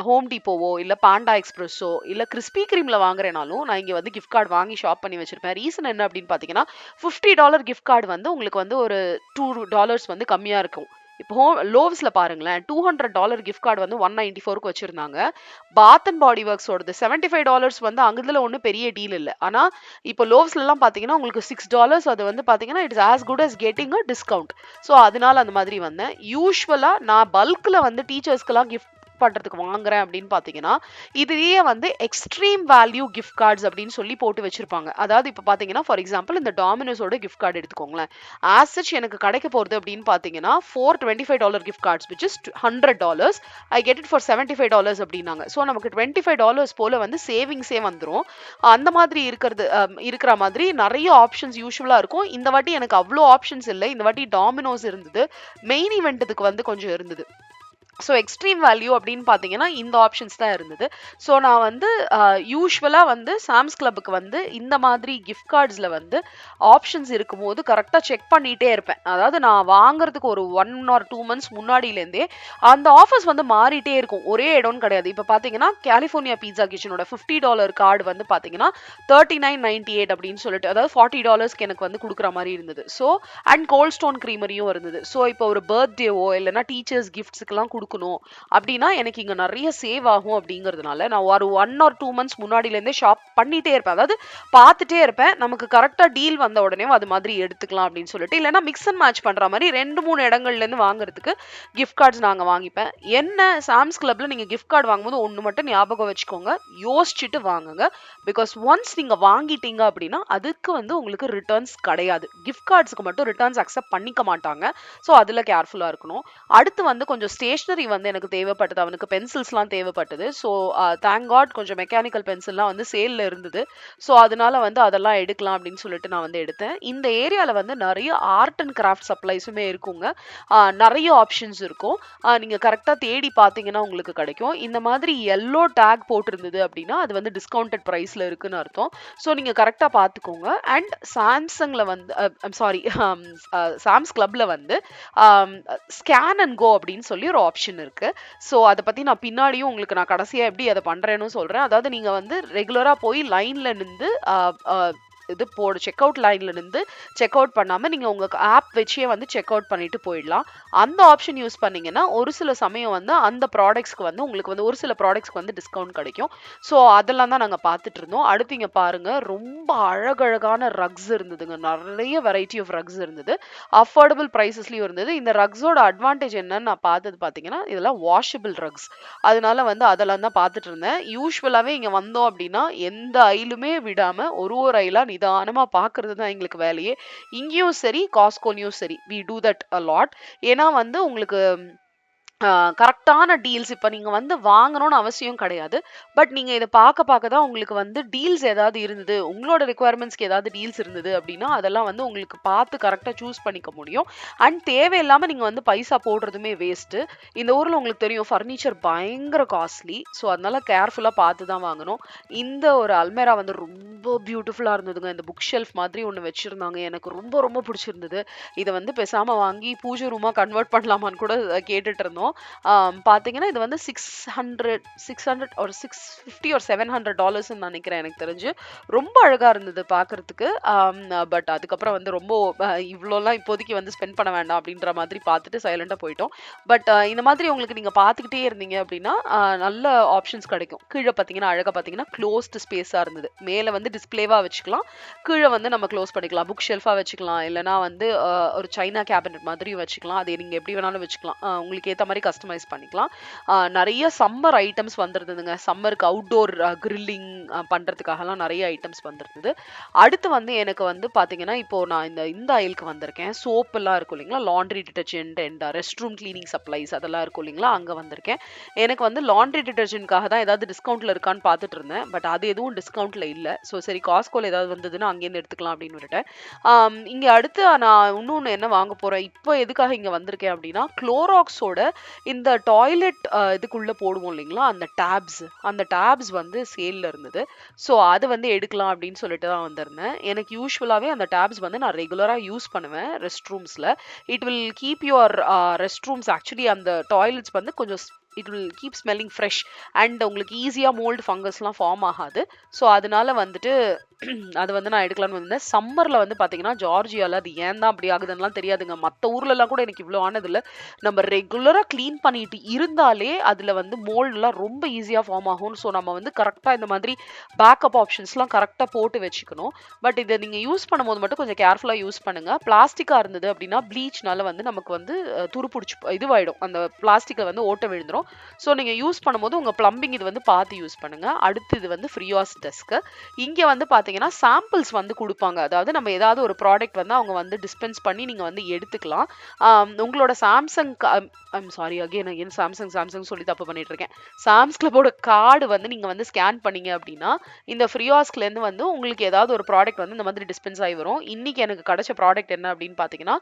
ஹோம் டிப்போவோ இல்ல பாண்டா எக்ஸ்பிரஸோ இல்ல கிறிஸ்பி கிரீம்ல வாங்குறேனாலும் நான் இங்க வந்து கிஃப்ட் கார்டு வாங்கி ஷாப் பண்ணி வச்சிருப்பேன். ரீசன் என்ன அப்படின்னு பார்த்தீங்கன்னா, $50 கிஃப்ட் கார்டு வந்து உங்களுக்கு வந்து ஒரு $2 வந்து கம்மியா இருக்கும். இப்போ லோவ்ஸ்ல பாருங்களேன், $200 கிஃப்ட் கார்டு வந்து 194க்கு வச்சிருந்தாங்க. பாத் அண்ட் பாடி ஒர்க்ஸோடது $75 வந்து அங்கதுல ஒன்றும் பெரிய டீல் இல்லை. ஆனா இப்போ லோவ்ஸ்ல எல்லாம் பாத்தீங்கன்னா உங்களுக்கு $6 அது வந்து பாத்தீங்கன்னா it's as good as getting a discount. So அதனால அந்த மாதிரி வந்தேன். யூஸ்வலா நான் பல்க்ல வந்து டீச்சர்ஸ்க்கெல்லாம் கிஃப்ட் பண்றதுக்கு வாங்குறேன் அப்படின்னு பாத்தீங்கன்னா, இதுலயே வந்து எக்ஸ்ட்ரீம் வேல்யூ கிஃப்ட் கார்ட்ஸ் அப்படின்னு சொல்லி போட்டு வச்சிருப்பாங்க. அதாவது இப்ப பாத்தீங்கன்னா, ஃபார் எக்ஸாம்பிள் இந்த டாமினோஸோட கிஃப்ட் கார்டு எடுத்துக்கோங்களேன். ஆஸ் சச் எனக்கு கிடைக்க போறது அப்படின்னு பாத்தீங்கன்னா, $425 gift cards which is $100. I get it for $75 அப்படின்னாங்க. ஸோ நமக்கு $25 போல வந்து சேவிங்ஸே வந்துரும். அந்த மாதிரி இருக்கிற மாதிரி நிறைய ஆப்ஷன்ஸ் யூசுவலா இருக்கும். இந்த வாட்டி எனக்கு அவ்வளோ ஆப்ஷன்ஸ் இல்லை. இந்த வாட்டி டாமினோஸ் இருந்தது. மெயின் இவெண்ட்டுக்கு வந்து கொஞ்சம் இருந்தது. ஸோ எக்ஸ்ட்ரீம் வேல்யூ அப்படின்னு பார்த்தீங்கன்னா இந்த ஆப்ஷன்ஸ் தான் இருந்தது. ஸோ நான் வந்து யூஸ்வலாக வந்து சாம்ஸ் கிளப்புக்கு வந்து இந்த மாதிரி கிஃப்ட் கார்ட்ஸில் வந்து ஆப்ஷன்ஸ் இருக்கும்போது கரெக்டாக செக் பண்ணிகிட்டே இருப்பேன். அதாவது நான் வாங்குறதுக்கு ஒரு 1 or 2 months முன்னாடியிலேருந்தே அந்த ஆஃபர்ஸ் வந்து மாறிட்டே இருக்கும். ஒரே இடம்னு கிடையாது. இப்போ பார்த்தீங்கன்னா கலிஃபோர்னியா பீட்சா கிச்சனோட $50 கார்டு வந்து பார்த்தீங்கன்னா $39.98 அப்படின்னு சொல்லிட்டு, அதாவது $40 எனக்கு வந்து கொடுக்குற மாதிரி இருந்தது. ஸோ அண்ட் கோல்ட் ஸ்டோன் கிரீமரியும் இருந்தது. ஸோ இப்போ ஒரு பர்த்டேவோ இல்லைன்னா டீச்சர்ஸ் கிஃப்ட்ஸுக்கெல்லாம் கொடுக்கணும் அப்படின்னா எனக்கு இங்க நிறைய சேவ் ஆகும் அப்படிங்கிறதுனால நான் ஒரு 1 or 2 months முன்னாடியிலேருந்தே ஷாப் பண்ணிட்டே இருப்பேன். அதாவது பார்த்துட்டே இருப்பேன். நமக்கு கரெக்டா டீல் வந்த உடனே அது மாதிரி எடுத்துக்கலாம் அப்படின்னு சொல்லிட்டு, இல்லைன்னா மிக்ஸ் அண்ட் மேட்ச் பண்ற மாதிரி 2-3 இடங்கள்ல இருந்து வாங்குறதுக்கு கிஃப்ட் கார்ட்ஸ் நாங்க வாங்கிப்பேன். என்ன சாம்ஸ் கிளப்ல நீங்க கிஃப்ட் கார்டு வாங்கும்போது ஒண்ணு மட்டும் ஞாபகம் வச்சுக்கோங்க, யோசிச்சுட்டு வாங்குங்க. பிகாஸ் ஒன்ஸ் நீங்க வாங்கிட்டீங்க அப்படின்னா அதுக்கு வந்து உங்களுக்கு ரிட்டர்ன்ஸ் கிடையாது. கிஃப்ட் கார்ட்ஸ்க்கு மட்டும் ரிட்டர்ன்ஸ் அக்செப்ட் பண்ணிக்க மாட்டாங்க. ஸோ அதுல கேர்ஃபுல்லா இருக்கணும். அடுத்து வந்து கொஞ்சம் ஸ்டேஷனரி வந்து எனக்கு தேவைப்பட்டது. அவனுக்கு பென்சில்ஸ்லாம் தேவைப்பட்டது. ஸோ தேங்க் காட் கொஞ்சம் மெக்கானிக்கல் பென்சில்லாம் வந்து சேல்ல இருந்தது. ஸோ அதனால வந்து அதெல்லாம் எடுக்கலாம் அப்படின்னு சொல்லிட்டு நான் வந்து எடுத்தேன். இந்த ஏரியால வந்து நிறைய ஆர்ட் அண்ட் கிராஃப்ட் சப்ளைஸுமே இருக்குங்க. நிறைய ஆப்ஷன்ஸ் இருக்கும். நீங்க கரெக்டா தேடி பார்த்தீங்கன்னா உங்களுக்கு கிடைக்கும். இந்த மாதிரி எல்லோ டேக் போட்டிருந்தது அப்படின்னா அது வந்து டிஸ்கவுண்டட் பிரைஸ்ல இருக்குன்னு அர்த்தம். ஸோ நீங்க கரெக்டா பார்த்துக்கோங்க. அண்ட் சாம்சங்ல வந்து சாரி சாம்ஸ் கிளப்ல வந்து ஸ்கேன் அண்ட் கோ அப்படின்னு சொல்லி ஒரு ஆப்ஷன் இருக்கு. ஸோ அதை பத்தி நான் பின்னாடியும் உங்களுக்கு நான் கடைசியா எப்படி அதை பண்றேன்னு சொல்றேன். அதாவது நீங்க வந்து ரெகுலரா போய் லைன்ல நின்று இது போடு செக் அவுட் லைன்ல இருந்து செக் அவுட் பண்ணாம நீங்க உங்க ஆப் வச்சே வந்து செக் அவுட் பண்ணிட்டு போயிடலாம். அந்த ஆப்ஷன் யூஸ் பண்ணீங்கன்னா ஒரு சில சமயம் வந்து அந்த ப்ராடக்ட்ஸ்க்கு வந்து உங்களுக்கு வந்து ஒரு சில ப்ராடக்ட்ஸ்க்கு வந்து டிஸ்கவுண்ட் கிடைக்கும். ஸோ அதெல்லாம் தான் நாங்க பார்த்துட்டு இருந்தோம். அடுத்து இங்க பாருங்க, ரொம்ப அழகழகான ரக்ஸ் இருந்ததுங்க. நிறைய வெரைட்டி ஆஃப் ரக்ஸ் இருந்தது. அஃபோர்டபுள் ப்ரைஸஸ்லயும் இருந்தது. இந்த ரக்ஸோட அட்வான்டேஜ் என்னன்னு நான் பார்த்தது பார்த்தீங்கன்னா, இதெல்லாம் வாஷபிள் ரக்ஸ். அதனால வந்து அதெல்லாம் தான் பார்த்துட்டு இருந்தேன். யூஸ்வலாவே இங்க வந்தோம் அப்படின்னா எந்த ஐலுமே விடாம ஒரு ஐலா நிதானமா பாக்குறது தான் எங்களுக்கு வேலையே. இங்கேயும் சரி காஸ்கோலயும் சரி we do that a lot. ஏன்னா வந்து உங்களுக்கு கரெக்டான டீல்ஸ் இப்ப நீங்க வந்து வாங்கணும்னு அவசியம் கிடையாது. பட் நீங்க இதை பார்க்க தான் உங்களுக்கு வந்து டீல்ஸ் ஏதாவது இருந்தது, உங்களோட ரெக்குவயர்மெண்ட்ஸ்க்கு ஏதாவது டீல்ஸ் இருந்தது அப்படின்னா அதெல்லாம் வந்து உங்களுக்கு பார்த்து கரெக்டா சூஸ் பண்ணிக்க முடியும். அண்ட் தேவையில்லாம நீங்க வந்து பைசா போடுறதுமே வேஸ்ட். இந்த ஊர்ல உங்களுக்கு தெரியும் ஃபர்னிச்சர் பயங்கர காஸ்ட்லி. ஸோ அதனால கேர்ஃபுல்லா பார்த்து தான் வாங்கணும். இந்த ஒரு அல்மேரா வந்து ரொம்ப பியூட்டிஃபுல்லா இருந்ததுங்க. இந்த புக் ஷெல்ஃப் மாதிரி ஒன்று வச்சிருந்தாங்க. எனக்கு ரொம்ப ரொம்ப பிடிச்சிருந்தது. இதை வந்து பேசாம வாங்கி பூஜை ரூமா கன்வெர்ட் பண்ணலாமான்னு கூட கேட்டுட்டு இருந்தோம். பாத்தீங்கன்னா இது வந்து 600 ஒரு 650 or $700 நினைக்கிறேன் எனக்கு தெரிஞ்சு. ரொம்ப அழகா இருந்தது பாக்குறதுக்கு. பட் அதுக்கப்புறம் வந்து ரொம்ப இவ்வளோலாம் இப்போதைக்கு வந்து ஸ்பெண்ட் பண்ண வேண்டாம் அப்படின்ற மாதிரி பார்த்துட்டு சைலண்டா போயிட்டோம். பட் இந்த மாதிரி உங்களுக்கு நீங்க பார்த்துக்கிட்டே இருந்தீங்க அப்படின்னா நல்ல ஆப்ஷன்ஸ் கிடைக்கும். கீழே பார்த்தீங்கன்னா அழகா பார்த்தீங்கன்னா க்ளோஸ்டு ஸ்பேஸா இருந்தது. மேலே வந்து டிஸ்பிளேவா வச்சுக்கலாம், கீழே வந்து நம்ம க்ளோஸ் பண்ணிக்கலாம். புக் ஷெல்ஃபா வச்சுக்கலாம், இல்லைனா வந்து ஒரு சைனா கேபினட் மாதிரியும் வச்சுக்கலாம். அதை நீங்க எப்படி வேணாலும் வச்சுக்கலாம். உங்களுக்கு ஏற்ற மாதிரி கஸ்டமைஸ் பண்ணிக்கலாம். நிறைய சம்மர் ஐட்டம்ஸ் வந்துருந்ததுங்க. சம்மருக்கு அவுட்டோர் கிரில்லிங் பண்றதுக்காகலாம் நிறைய ஐட்டம்ஸ் வந்துருந்தது. அடுத்து வந்து எனக்கு வந்து பாத்தீங்கன்னா இப்போ நான் இந்த ஐலுக்கு வந்திருக்கேன். சோப் எல்லாம் இருக்கும் இல்லைங்களா, laundry detergent and rest room cleaning supplies அதெல்லாம் இருக்கும் இல்லைங்களா, அங்க வந்திருக்கேன். எனக்கு வந்து லாண்ட்ரி டிட்டர்ஜென்ட்காக தான் ஏதாவது டிஸ்கவுண்ட்ல இருக்கான்னு பார்த்துட்டு இருந்தேன். பட் அது எதுவும் டிஸ்கவுண்ட்ல இல்ல. ஸோ சரி காஸ்கோல ஏதாவது வந்ததுன்னா அங்கேருந்து எடுத்துக்கலாம் அப்படின்னு விட்டுட்டேன். இங்க அடுத்து நான் இன்னொன்னு என்ன வாங்க போறேன் இப்போ எதுக்காக இங்க வந்திருக்கேன் அப்படின்னா, குளோராக்ஸோட இந்த டாய்லெட் இதுக்குள்ள போடுவோம் இல்லைங்களா, அந்த டேப்ஸ் வந்து சேல்ல இருந்தது. ஸோ அது வந்து எடுக்கலாம் அப்படின்னு சொல்லிட்டு தான் வந்திருந்தேன். எனக்கு யூஸ்வலாவே அந்த டேப்ஸ் வந்து நான் ரெகுலரா யூஸ் பண்ணுவேன் ரெஸ்ட் ரூம்ஸ்ல. It will keep your rest rooms actually அந்த டாய்லெட்ஸ் வந்து கொஞ்சம் it will keep smelling fresh and உங்களுக்கு ஈஸியாக மோல்டு ஃபங்கஸ்லாம் ஃபார்ம் ஆகாது. ஸோ அதனால வந்துட்டு அது வந்து நான் எடுக்கலாம்னு வந்தேன். சம்மர்ல வந்து பார்த்தீங்கன்னா, ஜார்ஜியால அது ஏன் தான் அப்படி ஆகுதுன்னுலாம் தெரியாதுங்க. மத்த ஊர்லலாம் கூட எனக்கு இவ்ளோ ஆனதில்ல. நம்ம ரெகுலரா கிளீன் பண்ணிட்டு இருந்தாலே, அதுல வந்து மோல்டுலாம் ரொம்ப ஈஸியா ஃபார்ம் ஆகும். ஸோ நம்ம வந்து கரெக்ட்டா இந்த மாதிரி பேக்கப் ஆப்ஷன்ஸ்லாம் கரெக்ட்டா போட்டு வச்சுக்கணும். பட் இத நீங்க யூஸ் பண்ணும்போது மட்டும் கொஞ்சம் கேர்ஃபுல்லா யூஸ் பண்ணுங்க. பிளாஸ்டிக்கா இருந்தது அப்படின்னா, ப்ளீச்னால வந்து நமக்கு வந்து துரு புடிச்சு இதுவாயிடும். அந்த பிளாஸ்டிக்ல வந்து ஓட்டை விழுந்துரும். ஸோ நீங்க யூஸ் பண்ணும்போது உங்க பிளம்பிங் இது வந்து பார்த்து யூஸ் பண்ணுங்க. அடுத்து இது வந்து ஃப்ரீயாஸ் டெஸ்க். இங்க வந்து பார்த்தீங்கன்னா, சாம்பிள்ஸ் வந்து குடுப்பாங்க. அதாவது நம்ம ஏதாவது ஒரு ப்ராடக்ட் வந்து அவங்க வந்து டிஸ்பென்ஸ் பண்ணி நீங்க வந்து எடுத்துக்கலாம். உங்களோட Samsung I'm sorry again Samsung சொல்லி தப்பு பண்ணிட்டு இருக்கேன். சாம்ஸ் கிளப்போட கார்டு வந்து நீங்க வந்து ஸ்கேன் பண்ணீங்க அப்படின்னா, இந்த ஃப்ரீயாஸ்க்லேருந்து வந்து உங்களுக்கு ஏதாவது ஒரு ப்ராடக்ட் வந்து இந்த மாதிரி டிஸ்பென்ஸ் ஆகி வரும். இன்னைக்கு எனக்கு கிடைச்ச ப்ராடக்ட் என்ன அப்படின்னு பார்த்தீங்கன்னா,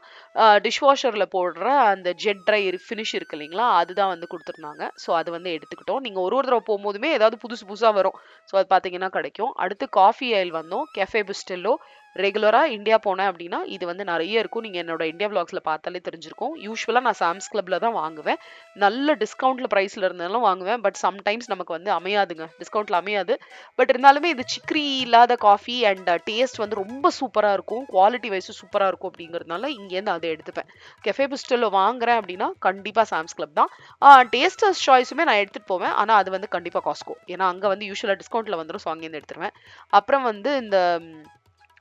டிஷ் வாஷர்ல போடுற அந்த ஜெட் ட்ரை ஃபினிஷ் இருக்கு இல்லைங்களா? அதுதான் வந்து குடுத்துருந்தாங்க. ஸோ அது வந்து எடுத்துக்கிட்டோம். நீங்க ஒரு தடவ போம்போதுமே ஏதாவது புதுசு புதுசா வரும். ஸோ அது பார்த்தீங்கன்னா கிடைக்கும். அடுத்து காஃபி ஆயில் வந்தோம். கெஃபே பிஸ்டெல்லோ ரெகுலரா இந்தியா போனேன் அப்படின்னா, இது வந்து நெறைய இருக்கும். நீங்க என்னோட இந்தியா விளாக்ஸ்ல பார்த்தாலே தெரிஞ்சிருக்கும். யூசுவலா நான் சாம்ஸ் கிளப்ல தான் வாங்குவேன். நல்ல டிஸ்கவுண்ட்ல பிரைஸ்ல இருந்தாலும் வாங்குவேன். பட் சம்டைம்ஸ் நமக்கு வந்து அமையாதுங்க. டிஸ்கவுண்ட்ல அமையாது. பட் இருந்தாலுமே இது சிக்ரி இல்லாத காஃபி அண்ட் டேஸ்ட் வந்து ரொம்ப சூப்பரா இருக்கும். குவாலிட்டி வைஸும் சூப்பரா இருக்கும் அப்படிங்கிறதுனால இங்கேருந்து அத எடுத்துப்பேன். கெஃபே பிஸ்டெல்லோ வாங்குறேன் அப்படின்னா, கண்டிப்பா சாம்ஸ் கிளப் தான். டேஸ்டர்ஸ் சாய்ஸுமே நான் எடுத்துட்டு போவேன். ஆனா அது வந்து கண்டிப்பா காஸ்ட்கோ. ஏன்னா அங்க வந்து யூசுவலா டிஸ்கவுண்ட்ல வந்துரும். ஸோ அங்கேருந்து எடுத்துருவேன். அப்புறம் வந்து இந்த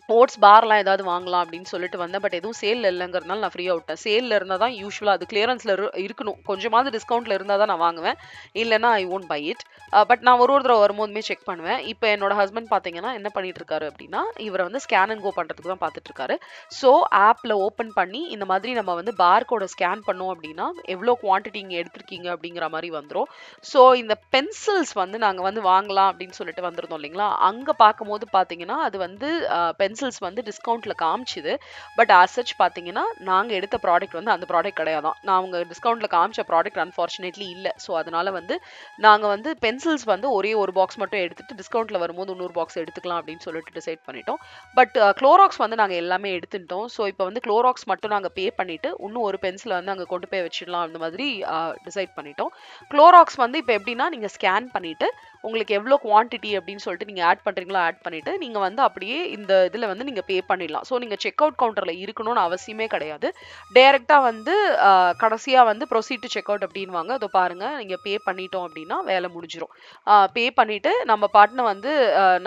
ஓட்ஸ் பார்லாம் ஏதாவது வாங்கலாம் அப்படின்னு சொல்லிட்டு வந்தேன். பட் எதுவும் சேல்ல இல்லங்கிறதுனால நான் ஃப்ரீயா விட்டேன். சேல்ல இருந்தா தான் யூசுவலா அது கிளியரன்ஸ்ல இருக்கணும். கொஞ்சமாவது டிஸ்கவுண்ட்ல இருந்தா தான் நான் வாங்குவேன். இல்லன்னா I won't buy it. But நான் ஒரு தடவ வரும்போதுமே செக் பண்ணுவேன். இப்ப என்னோட ஹஸ்பண்ட் பார்த்தீங்கன்னா, என்ன பண்ணிட்டு இருக்காரு அப்படின்னா, இவர வந்து ஸ்கேன் அண்ட் கோ பண்றதுக்கு தான் பார்த்துட்டு இருக்காரு. ஸோ ஆப்ல ஓப்பன் பண்ணி இந்த மாதிரி நம்ம வந்து பார்கோட ஸ்கேன் பண்ணோம் அப்படின்னா, எவ்வளோ குவான்டிட்டி இங்க எடுத்திருக்கீங்க அப்படிங்கிற மாரி வந்துரும். ஸோ இந்த பென்சில்ஸ் வந்து நாங்க வந்து வாங்கலாம் அப்படின்னு சொல்லிட்டு வந்திருந்தோம் இல்லைங்களா? அங்க பார்க்கும்போது பார்த்தீங்கன்னா, அது வந்து பென்சில்ஸ் வந்து டிஸ்கவுண்ட்ல காமிச்சுது. பட் ஆஸ் சச் பார்த்தீங்கன்னா, நாங்க எடுத்த ப்ராடக்ட் வந்து அந்த ப்ராடக்ட் கிடையாதாம். நான் அவங்க டிஸ்கவுண்ட்ல காமிச்ச ப்ராடக்ட் அன்ஃபார்ச்சுனேட்லி இல்ல. ஸோ அதனால வந்து நாங்க வந்து பென்சில்ஸ் வந்து ஒரே ஒரு பாக்ஸ் மட்டும் எடுத்துட்டு டிஸ்கவுண்ட்ல வரும்போது இன்னொரு பாக்ஸ் எடுத்துக்கலாம் அப்படின்னு சொல்லிட்டு டிசைட் பண்ணிட்டோம். பட் குளோராக்ஸ் வந்து நாங்க எல்லாமே எடுத்துட்டோம். ஸோ இப்போ வந்து குளோராக்ஸ் மட்டும் நாங்க பே பண்ணிட்டு இன்னும் ஒரு பென்சில் வந்து அங்க கொண்டு போய் வச்சிடலாம் அந்த மாதிரி டிசைட் பண்ணிட்டோம். குளோராக்ஸ் வந்து இப்போ எப்படின்னா நீங்க ஸ்கேன் பண்ணிட்டு உங்களுக்கு எவ்வளோ குவான்டிட்டி அப்படின்னு சொல்லிட்டு நீங்க ஆட் பண்றீங்களோ ஆட் பண்ணிட்டு நீங்க வந்து அப்படியே இந்த இதுல வந்து நீங்க பே பண்ணிடலாம். ஸோ நீங்க செக் அவுட் கவுண்டர்ல இருக்கணும்னு அவசியமே கிடையாது. டைரக்டா வந்து கடைசியா வந்து ப்ரொசீட் டு செக் அவுட் அப்படின்வாங்க. அதோ பாருங்க நீங்க பே பண்ணிட்டோம் அப்படின்னா வேலை முடிஞ்சிரும். பே பண்ணிட்டு நம்ம பாட்டுன்னு வந்து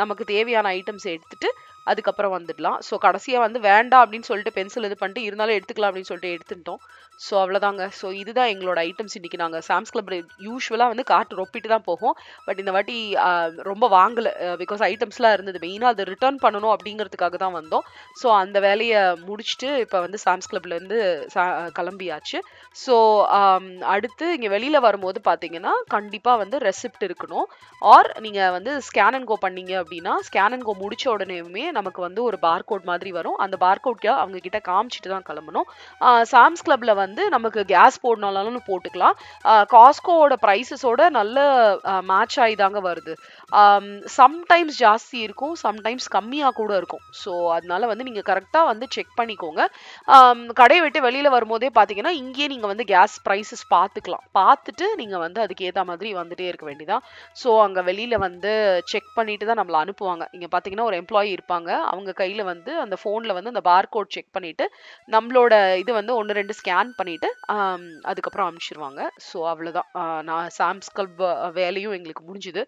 நமக்கு தேவையான ஐட்டம்ஸ் எடுத்துட்டு அதுக்கப்புறம் வந்துடலாம். ஸோ கடைசியா வந்து வேண்டாம் அப்படின்னு சொல்லிட்டு பென்சில் இது பண்ணிட்டு இருந்தாலும் எடுத்துக்கலாம் அப்படின்னு சொல்லிட்டு எடுத்துட்டோம். ஸோ அவ்வளோதாங்க. ஸோ இதுதான் எங்களோட ஐட்டம்ஸ் இன்னைக்கு நாங்க சாம்ஸ் கிளப் யூசுவலா வந்து கார்ட் ரொப்பிட்டு தான் போகும். பட் இந்த வாட்டி ரொம்ப வாங்கல. பிகாஸ் ஐட்டம்ஸ்லாம் இருந்தது. மெயினா அத ரிட்டர்ன் பண்ணணும் அப்படிங்கிறதுக்காக தான் வந்தோம். ஸோ அந்த வேலைய முடிச்சுட்டு இப்ப வந்து சாம்ஸ் கிளப்லேருந்து கிளம்பியாச்சு. ஸோ அடுத்து இங்க வெளியில வரும்போது பார்த்தீங்கன்னா, கண்டிப்பா வந்து ரெசிப்ட் இருக்கணும். ஆர் நீங்க வந்து ஸ்கேன் அண்ட் கோ பண்ணீங்க அப்படின்னா, ஸ்கேன் அண்ட் கோ முடிச்ச உடனேயுமே நமக்கு வந்து ஒரு பார்கோட் மாதிரி வரும். அந்த பார்கோட்க்கு அவங்க கிட்ட காமிச்சிட்டு தான் கிளம்பணும். சாம்ஸ் கிளப்ல வந்து நமக்கு கேஸ் போடணும்னாலும் போட்டுக்கலாம். காஸ்கோவோட பிரைஸஸோட நல்ல மேட்ச் ஆகி தாங்க வருது. சம்டைம்ஸ் ஜாஸ்தி இருக்கும், சம்டைம்ஸ் கம்மியா கூட இருக்கும். ஸோ அதனால வந்து நீங்க கரெக்டா வந்து செக் பண்ணிக்கோங்க. கடையை விட்டு வெளியில வரும்போதே பார்த்தீங்கன்னா, இங்கேயே நீங்க வந்து கேஸ் பிரைஸஸ் பார்த்துக்கலாம். பார்த்துட்டு நீங்க வந்து அதுக்கு ஏத்த மாதிரி வந்துட்டே இருக்க வேண்டியதான். ஸோ அங்க வெளியில வந்து செக் பண்ணிட்டு தான் நம்மள அனுப்புவாங்க. இங்க பார்த்தீங்கன்னா, ஒரு எம்ப்ளாயி இருப்பாங்க. அவங்க கையில வந்து அந்த ஃபோன்ல வந்து அந்த பார்கோட் செக் பண்ணிட்டு, நம்மளோட இது வந்து 1, 2 ஸ்கேன் பண்ணிட்டு, அதுக்கப்புறம் அனுப்பிச்சிருவாங்க. ஸோ அவ்வளோதான். நான் சாம்ஸ் கிளப் வேலையும் எங்களுக்கு முடிஞ்சுது.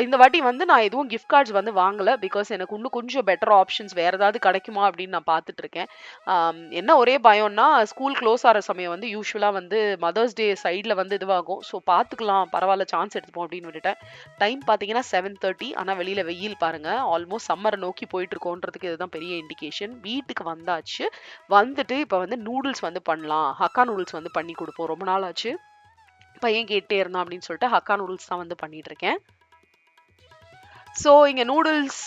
இந்த வாட்டி வந்து நான் எதுவும் கிஃப்ட் கார்ட்ஸ் வந்து வாங்கல. பிகாஸ் எனக்கு இன்னும் கொஞ்சம் பெட்டர் ஆப்ஷன்ஸ் வேற ஏதாவது கிடைக்குமா அப்படின்னு நான் பார்த்துட்டு இருக்கேன். என்ன ஒரே பயம்னா, ஸ்கூல் க்ளோஸ் ஆகிற சமயம் வந்து யூசுவலா வந்து மதர்ஸ் டே சைடில் வந்து இதுவாகும். ஸோ பார்த்துக்கலாம், பரவாயில்ல சான்ஸ் எடுத்துப்போம் அப்படின்னு விட்டுட்டேன். டைம் பார்த்தீங்கன்னா 7:30. ஆனால் வெளியில வெயில் பாருங்க. ஆல்மோஸ்ட் சம்மரை நோக்கி போயிட்டு இருக்கோன்றதுக்கு இதுதான் பெரிய இண்டிகேஷன். வீட்டுக்கு வந்தாச்சு. வந்துட்டு இப்போ வந்து நூடுல்ஸ் வந்து பண்ணலாம். ஹக்கா நூடுல்ஸ் வந்து பண்ணி கொடுப்போம். ரொம்ப நாள் ஆச்சு. பையன் கேட்டே இருந்தான் அப்படின்னு சொல்லிட்டு ஹக்கா நூடுல்ஸ் தான் வந்து பண்ணிட்டு இருக்கேன். ஸோ இங்க நூடுல்ஸ்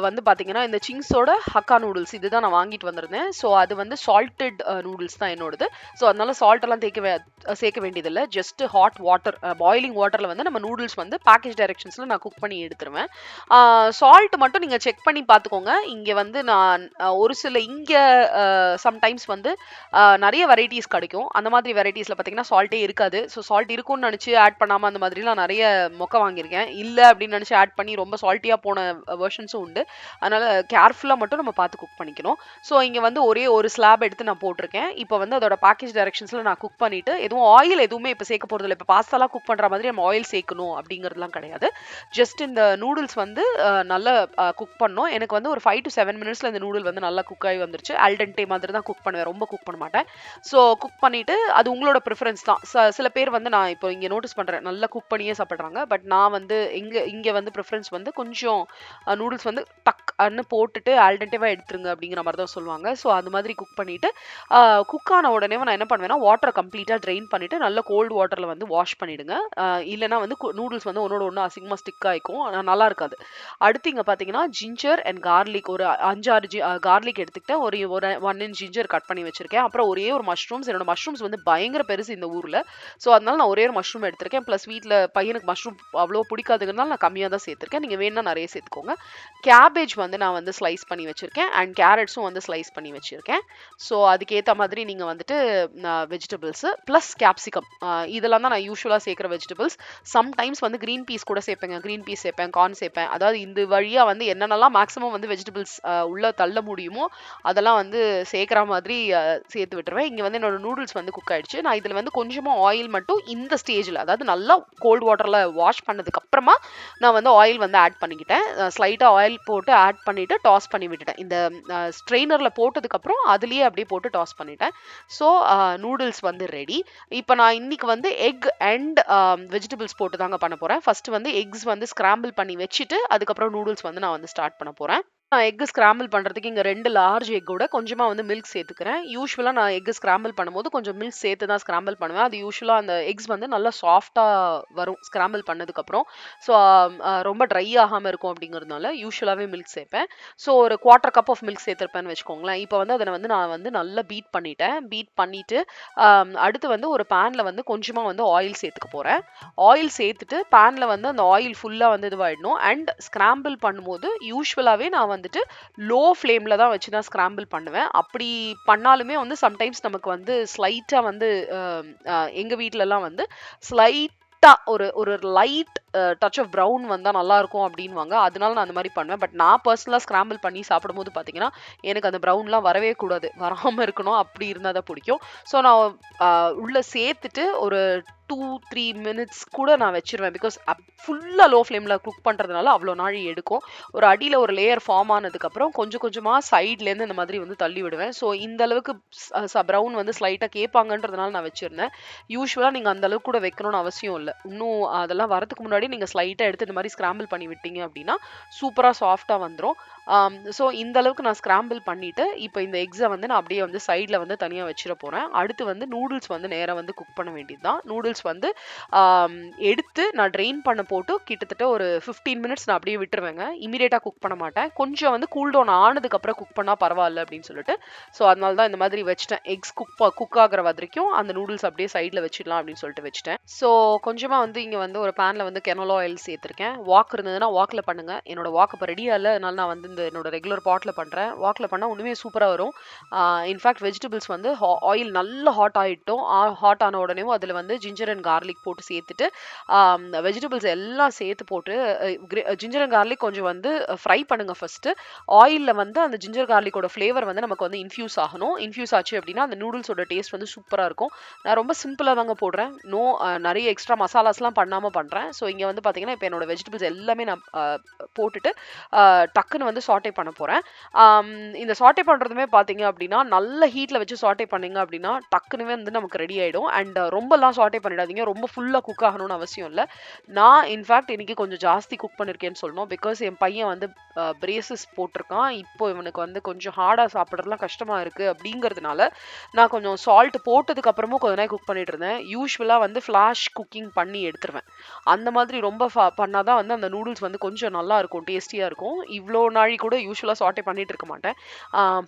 வந்து பார்த்தீங்கன்னா, இந்த சிங்ஸோட ஹக்கா நூடுல்ஸ் இதுதான் நான் வாங்கிட்டு வந்திருந்தேன். ஸோ அது வந்து சால்ட்டட் நூடுல்ஸ் தான் என்னோடது. ஸோ அதனால சால்ட் எல்லாம் சேர்க்க வேண்டியதில்லை. ஜஸ்ட் ஹாட் வாட்டர் பாயிலிங் வாட்டர்ல வந்து நம்ம நூடுல்ஸ் வந்து பேக்கேஜ் டைரக்ஷன்ஸ்ல நான் குக் பண்ணி எடுத்துருவேன். சால்ட் மட்டும் நீங்க செக் பண்ணி பார்த்துக்கோங்க. இங்க வந்து நான் ஒரு சில இங்க சம்டைம்ஸ் வந்து நிறைய வெரைட்டிஸ் கிடைக்கும். அந்த மாதிரி வெரைட்டிஸ்ல பார்த்தீங்கன்னா சால்ட்டே இருக்காது. ஸோ சால்ட் இருக்கும்னு நினைச்சு ஆட் பண்ணாம அந்த மாதிரிலாம் நிறைய மொக்க வாங்கியிருக்கேன். இல்லை அப்படின்னு நினைச்சு ஆட் பண்ணி ரொம்ப சால்ட்டியா போன வெர்ஷன்ஸும் உண்டு. அதனால கேர்ஃபுல்லா மட்டும் நம்ம பார்த்து குக் பண்ணிக்கணும். ஸோ இங்க வந்து ஒரே ஒரு ஸ்லாப் எடுத்து நான் போட்டிருக்கேன். இப்போ வந்து அதோட பேக்கேஜ் டைரக்ஷன்ஸ்ல நான் குக் பண்ணிட்டு எதுவும் ஆயில் எதுவுமே இப்போ சேர்க்க போறது இல்லை. இப்போ பாஸ்தாலாம் குக் பண்ற மாதிரி நம்ம ஆயில் சேர்க்கணும் அப்படிங்கிறதுலாம் கிடையாது. ஜஸ்ட் இந்த நூடுல்ஸ் வந்து நல்லா குக் பண்ணோம். எனக்கு வந்து ஒரு 5 to 7 மினிட்ஸ்ல இந்த நூடுல் வந்து நல்லா குக் ஆகி வந்துருச்சு. ஆல்டென்டே மாதிரி தான் குக் பண்ணுவேன், ரொம்ப குக் பண்ண மாட்டேன். ஸோ குக் பண்ணிட்டு அது உங்களோட ப்ரிஃபரன்ஸ் தான். சில பேர் வந்து நான் இப்போ இங்க நோட்டீஸ் பண்றேன் நல்லா குக் பண்ணியே சாப்பிடுறாங்க. பட் நான் வந்து இங்க வந்து ப்ரிஃபரன்ஸ் வந்து கொஞ்சம் நூடுல்ஸ் வந்து டக்னு போட்டுட்டு ஆல்டென்டேவா எடுத்துருங்க அப்படிங்கிற மாதிரி தான் சொல்லுவாங்க. ஸோ அந்த மாதிரி குக் பண்ணிட்டு குக் ஆன உடனே நான் என்ன பண்ணுவேன்னா வாட்டரை கம்ப்ளீட்டா ட்ரெயின் பண்ணிட்டு நல்ல கோல்டு வாட்டர்ல வந்து வாஷ் பண்ணிடுங்க. இல்லைன்னா வந்து நூடுல்ஸ் வந்து ஒன்னோட ஒன்று அசிங்கமா ஸ்டிக் ஆயிக்கும், நல்லா இருக்காது. அடுத்து இங்க பாத்தீங்கன்னா ஜிஞ்சர் அண்ட் கார்லிக் ஒரு 5-6 கார்லிக் எடுத்துக்கிட்டேன். ஒரு 1 inch ஜிஞ்சர் கட் பண்ணி வச்சிருக்கேன். அப்புறம் ஒரே ஒரு மஷ்ரூம்ஸ், என்னோட மஷ்ரூம்ஸ் வந்து பயங்கர பெருசு இந்த ஊர்ல. ஸோ அதனால நான் ஒரே ஒரு மஷ்ரூம் எடுத்திருக்கேன். ப்ளஸ் வீட்டில் பையனுக்கு மஷ்ரூம் அவ்வளோ பிடிக்காதுங்கிறதுனால நான் கம்மியாக தான் சேர்த்திருக்கேன். நீங்கள் வேணும்னா நிறைய சேர்த்துக்கோங்க. கேபேஜ் வந்து நான் வந்து ஸ்லைஸ் பண்ணி வச்சிருக்கேன் அண்ட் கேரட்ஸும் வந்து ஸ்லைஸ் பண்ணி வச்சிருக்கேன். ஸோ அதுக்கேற்ற மாதிரி நீங்கள் வந்துட்டு வெஜிடபிள்ஸ் ப்ளஸ் கேப்சிகம் இதெல்லாம் தான் நான் யூஸ்வலாக சேர்க்குற வெஜிடபிள்ஸ். சம்டைம்ஸ் வந்து க்ரீன் பீஸ் கூட சேர்ப்பேங்க. க்ரீன் பீஸ் சேர்ப்பேன், கார்ன் சேர்ப்பேன். அதாவது இந்த வழியாக வந்து என்னென்னலாம் மேக்ஸிமம் வந்து வெஜிடபிள்ஸ் உள்ள தள்ள முடியுமோ அதெல்லாம் வந்து சேர்க்குற மாதிரி சேர்த்து விட்டுருவேன். இங்கே வந்து என்னோட நூடுல்ஸ் வந்து குக் ஆயிடுச்சு. நான் இதில் வந்து கொஞ்சமாக ஆயில் மட்டும் இந்த ஸ்டேஜில், அதாவது நல்லா கோல்டு வாட்டரில் வாஷ் பண்ணதுக்கு அப்புறமா நான் வந்து ஆயில் வந்து ஆட் பண்ணிக்கிட்டேன். ஸ்லைட்டாக ஆயில் போட்டு ஆட் பண்ணிட்டு டாஸ் பண்ணி விட்டுட்டேன். இந்த ஸ்ட்ரெயினரில் போட்டதுக்கப்புறம் அதுலேயே அப்படியே போட்டு டாஸ் பண்ணிட்டேன். ஸோ நூடுல்ஸ் வந்து ரெடி. இப்போ நான் இன்னைக்கு வந்து எக் அண்ட் வெஜிடபிள்ஸ் போட்டு தாங்க பண்ண போகிறேன். ஃபர்ஸ்ட் வந்து எக்ஸ் வந்து ஸ்கிராம்பிள் பண்ணி வச்சுட்டு அதுக்கப்புறம் நூடுல்ஸ் வந்து நான் வந்து ஸ்டார்ட் பண்ண போகிறேன். நான் எக் ஸ்கிராம்பிள் பண்ணுறதுக்கு இங்கே 2 லார்ஜ் எக்கோட கொஞ்சமாக வந்து மில்க் சேர்த்துக்கிறேன். யூஸ்வலாக நான் எக் ஸ்கிராம்பிள் பண்ணும்போது கொஞ்சம் மில்க் சேர்த்து தான் ஸ்கிராம்பிள் பண்ணுவேன். அது யூஸ்வலாக அந்த எக்ஸ் வந்து நல்லா சாஃப்டாக வரும் ஸ்கிராம்பிள் பண்ணதுக்கப்புறம். ஸோ ரொம்ப ட்ரை ஆகாமல் இருக்கும் அப்படிங்கிறதுனால யூஸ்வலாகவே மில்க் சேர்ப்பேன். ஸோ ஒரு 1/4 கப் ஆஃப் மில்க் சேர்த்துருப்பேன்னு வச்சுக்கோங்களேன். இப்போ வந்து அதை வந்து நான் வந்து நல்லா பீட் பண்ணிட்டேன். பீட் பண்ணிட்டு அடுத்து வந்து ஒரு பேனில் வந்து கொஞ்சமாக வந்து ஆயில் சேர்த்துக்க போகிறேன். ஆயில் சேர்த்துட்டு பேனில் வந்து அந்த ஆயில் ஃபுல்லாக வந்து இதுவாகிடணும். அண்ட் ஸ்கிராம்பிள் பண்ணும்போது யூஸ்வலாகவே நான் வந்துட்டு லோ ஃப்ளேமில் தான் வச்சு தான் ஸ்கிராம்பிள் பண்ணுவேன். அப்படி பண்ணாலுமே வந்து சம்டைம்ஸ் நமக்கு வந்து ஸ்லைட்டாக வந்து எங்கள் வீட்டிலலாம் வந்து ஒரு ஒரு லைட் டச் ஆஃப் ப்ரௌன் வந்தால் நல்லா இருக்கும் அப்படின்வாங்க. அதனால நான் அந்த மாதிரி பண்ணுவேன். பட் நான் பர்சனலாக ஸ்கிராம்பிள் பண்ணி சாப்பிடும்போது பார்த்தீங்கன்னா எனக்கு அந்த ப்ரௌன்லாம் வரவே கூடாது, வராமல் இருக்கணும், அப்படி இருந்தால் தான் பிடிக்கும். ஸோ நான் உள்ளே சேர்த்துட்டு ஒரு 2-3 மினிட்ஸ் கூட நான் வச்சிருவேன். பிகாஸ் ஃபுல்லாக லோ ஃப்ளேமில் குக் பண்ணுறதுனால அவ்வளோ நாழி எடுக்கும். ஒரு அடியில் ஒரு லேயர் ஃபார்ம் ஆனதுக்கப்புறம் கொஞ்சம் கொஞ்சமாக சைட்லேருந்து இந்த மாதிரி வந்து தள்ளி விடுவேன். ஸோ இந்த அளவுக்கு ப்ரௌன் வந்து ஸ்லைட்டாக கேட்பாங்கன்றதுனால நான் வச்சுருந்தேன். யூஸ்வலாக நீங்கள் அந்த அளவுக்கு கூட வைக்கணும்னு அவசியம் இல்லை. இன்னும் அதெல்லாம் வரதுக்கு முன்னாடி நீங்கள் ஸ்லைட்டாக எடுத்து இந்த மாதிரி ஸ்கிராம்பிள் பண்ணி விட்டீங்க அப்படின்னா சூப்பராக சாஃப்டாக வந்துடும். ஸோ இந்த அளவுக்கு நான் ஸ்கிராம்பிள் பண்ணிவிட்டு இப்போ இந்த எக்ஸை வந்து நான் அப்படியே வந்து சைடில் வந்து தனியாக வச்சிட போகிறேன். அடுத்து வந்து நூடுல்ஸ் வந்து நேராக வந்து குக் பண்ண வேண்டியது தான். நூடுல்ஸ் வந்து எடுத்து நான் ட்ரெயின் பண்ண போட்டு கிட்டத்தட்ட ஒரு 15 மினிட்ஸ் நான் அப்படியே விட்டுருவேங்க. இமீடியட்டாக குக் பண்ண மாட்டேன். கொஞ்சம் வந்து கூல் டவுன் ஆனதுக்கப்புறம் குக் பண்ணால் பரவாயில்ல அப்படின்னு சொல்லிட்டு. ஸோ அதனால தான் இந்த மாதிரி வச்சுட்டேன். எக்ஸ் குக் ஆகிற வரைக்கும் அந்த நூடுல்ஸ் அப்படியே சைடில் வச்சிடலாம் அப்படின்னு சொல்லிட்டு வச்சுட்டேன். ஸோ கொஞ்சமாக வந்து இங்கே வந்து ஒரு பேனில் வந்து கெனோலா ஆயில் சேர்த்துருக்கேன். வாக் இருந்ததுன்னா வாக்கில் பண்ணுங்கள். என்னோட வாக்கு இப்போ ரெடியாக இல்லை, அதனால நான் வந்து இந்த என்னோட ரெகுலர் பாட்டில் பண்ணுறேன். வாக்கில் பண்ணால் ஒன்றுமே சூப்பராக வரும். இன்ஃபேக்ட் வெஜிடபிள்ஸ் வந்து ஆயில் நல்லா ஹாட் ஆகிட்டோம். ஹாட் ஆன உடனே அதில் வந்து ஜிஞ்சர் அண்ட் கார்லிக் போட்டு சேர்த்துட்டு வெஜிடபிள்ஸ் எல்லாம் சேர்த்து போட்டு ஜிஞ்சர் அண்ட் கார்லிக் கொஞ்சம் வந்து ஃப்ரை பண்ணுங்க ஃபர்ஸ்ட். ஆயிலில் வந்து அந்த ஜிஞ்சர் கார்லிக்கோட ஃப்ளேவர் வந்து நமக்கு வந்து இன்ஃபியூஸ் ஆகணும். இன்ஃபியூஸ் ஆச்சு அப்படின்னா அந்த நூடுல்ஸோட டேஸ்ட் வந்து சூப்பராக இருக்கும். நான் ரொம்ப சிம்பிளாக தாங்க போடுறேன். நிறைய எக்ஸ்ட்ரா மசாலாஸ்லாம் பண்ணாமல் பண்ணுறேன். ஸோ இங்கே வந்து பார்த்தீங்கன்னா இப்போ என்னோட வெஜிடபிள்ஸ் எல்லாமே நான் போட்டுட்டு டக்குன்னு வந்து சாட்டே பண்ண போகிறேன். இந்த சாட்டே பண்ணுறதுமே பார்த்தீங்க அப்படின்னா நல்ல ஹீட்டில் வச்சு சாட்டே பண்ணிங்க அப்படின்னா டக்குன்னு வந்து நமக்கு ரெடி ஆகிடும். அண்ட் ரொம்பலாம் சாட்டே பண்ணிடாதீங்க, ரொம்ப ஃபுல்லாக குக் ஆகணும்னு அவசியம் இல்லை. நான் இன்ஃபேக்ட் இன்னைக்கு கொஞ்சம் ஜாஸ்தி குக் பண்ணியிருக்கேன்னு சொல்லணும். பிகாஸ் என் பையன் வந்து பிரேசஸ் போட்டிருக்கான். இப்போ இவனுக்கு வந்து கொஞ்சம் ஹார்டாக சாப்பிட்றதுலாம் கஷ்டமாக இருக்குது அப்படிங்கிறதுனால நான் கொஞ்சம் சால்ட் போட்டதுக்கு அப்புறமும் கொஞ்ச நேரம் குக் பண்ணிட்டு இருந்தேன். யூஸ்வலாக வந்து ஃப்ளாஷ் குக்கிங் பண்ணி எடுத்துருவேன். அந்த மாதிரி ரொம்ப பண்ணாதான் வந்து அந்த நூடுல்ஸ் வந்து கொஞ்சம் நல்லா இருக்கும், டேஸ்டியாக இருக்கும். இவ்வளோ நாழி கூட யூஸ்வலாக சாட்டே பண்ணிட்டு இருக்க மாட்டேன்.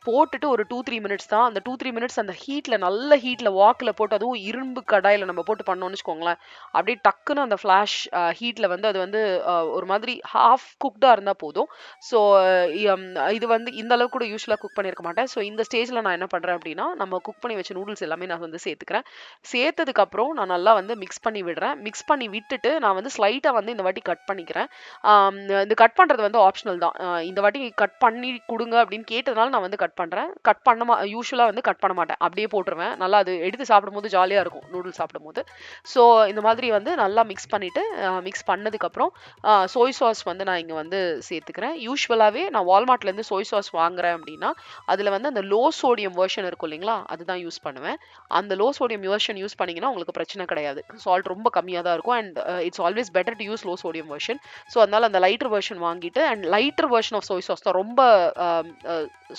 போட்டுட்டு ஒரு 2-3 மினிட்ஸ் தான். அந்த 2-3 மினிட்ஸ் அந்த ஹீட்டில் நல்ல ஹீட்டில் வாக்கில் போட்டு, அதுவும் இரும்பு கடாயில் நம்ம போட்டு பண்ணோம்னு வச்சுக்கோங்களேன், அப்படியே டக்குன்னு அந்த ஃப்ளாஷ் ஹீட்டில் வந்து அது வந்து ஒரு மாதிரி ஹாஃப் குக்டாக இருந்தால் போதும். ஸோ இது வந்து இந்த அளவுக்கு கூட யூஸ்வலாக குக் பண்ணியிருக்க மாட்டேன். ஸோ இந்த ஸ்டேஜில் நான் என்ன பண்ணுறேன் அப்படின்னா நம்ம குக் பண்ணி வச்ச நூடுல்ஸ் எல்லாமே நான் வந்து சேர்த்துக்கிறேன். சேர்த்ததுக்கப்புறம் நான் நல்லா வந்து மிக்ஸ் பண்ணி விடுறேன். மிக்ஸ் பண்ணி விட்டுட்டு நான் வந்து லைட்டா வந்து இந்த வாட்டி கட் பண்ணிக்கிறேன். இந்த கட் பண்றது வந்து ஆப்ஷனல் தான். இந்த வாட்டி கட் பண்ணி குடுங்க அப்படின்னு கேட்டதுனால நான் வந்து கட் பண்றேன். யூசுவலா வந்து கட் பண்ண மாட்டேன். அப்படியே போட்டுருவேன். நல்லா அது எடுத்து சாப்பிடும்போது ஜாலியா இருக்கும். நூடுல்ஸ் சாப்பிடும்போது. ஸோ இந்த மாதிரி வந்து நல்லா மிக்ஸ் பண்ணிட்டு மிக்ஸ் பண்ணதுக்கப்புறம் சோய் சாஸ் வந்து நான் இங்க வந்து சேர்த்துக்கிறேன். யூசுவலாவே நான் வால்மார்ட்ல இருந்து சோய் சாஸ் வாங்குறேன் அப்படின்னா, அதுல வந்து அந்த லோ சோடியம் வெர்ஷன் இருக்கும் இல்லைங்களா? அதுதான் யூஸ் பண்ணுவேன். அந்த லோ சோடியம் வெர்ஷன் யூஸ் பண்ணீங்கன்னா உங்களுக்கு பிரச்சனை கிடையாது. சால்ட் ரொம்ப கம்மியா தான் இருக்கும். And it's always better to use low sodium version. So அதனால அந்த லைட்டர் வெர்ஷன் வாங்கிட்டு and lighter version of soy sauce தான் ரொம்ப